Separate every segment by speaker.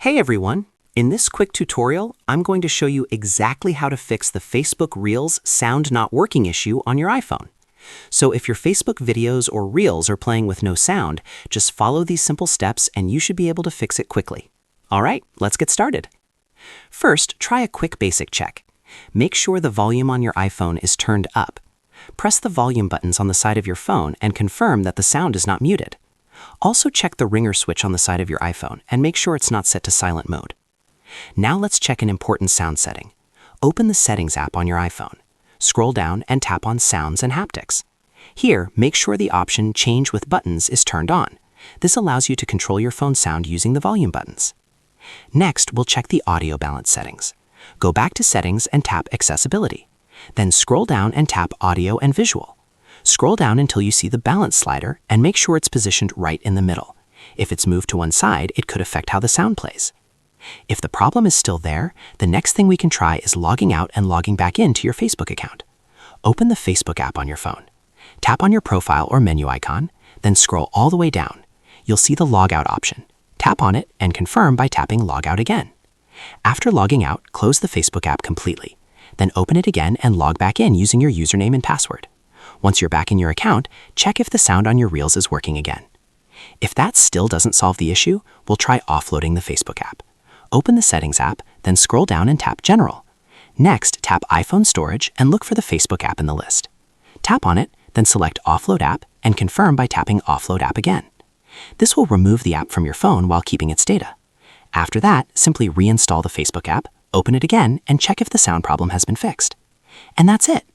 Speaker 1: Hey everyone! In this quick tutorial, I'm going to show you exactly how to fix the Facebook Reels sound not working issue on your iPhone. So if your Facebook videos or Reels are playing with no sound, just follow these simple steps and you should be able to fix it quickly. Alright, let's get started. First, try a quick basic check. Make sure the volume on your iPhone is turned up. Press the volume buttons on the side of your phone and confirm that the sound is not muted. Also check the ringer switch on the side of your iPhone and make sure it's not set to silent mode. Now let's check an important sound setting. Open the Settings app on your iPhone. Scroll down and tap on Sounds and Haptics. Here, make sure the option Change with Buttons is turned on. This allows you to control your phone sound using the volume buttons. Next, we'll check the audio balance settings. Go back to Settings and tap Accessibility. Then scroll down and tap Audio and Visual. Scroll down until you see the balance slider and make sure it's positioned right in the middle. If it's moved to one side, it could affect how the sound plays. If the problem is still there, the next thing we can try is logging out and logging back into your Facebook account. Open the Facebook app on your phone. Tap on your profile or menu icon, then scroll all the way down. You'll see the Log Out option. Tap on it and confirm by tapping Log Out again. After logging out, close the Facebook app completely. Then open it again and log back in using your username and password. Once you're back in your account, check if the sound on your Reels is working again. If that still doesn't solve the issue, we'll try offloading the Facebook app. Open the Settings app, then scroll down and tap General. Next, tap iPhone Storage and look for the Facebook app in the list. Tap on it, then select Offload App and confirm by tapping Offload App again. This will remove the app from your phone while keeping its data. After that, simply reinstall the Facebook app, open it again, and check if the sound problem has been fixed. And that's it.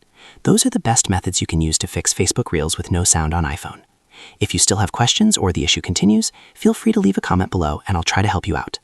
Speaker 1: Those are the best methods you can use to fix Facebook Reels with no sound on iPhone. If you still have questions or the issue continues, feel free to leave a comment below and I'll try to help you out.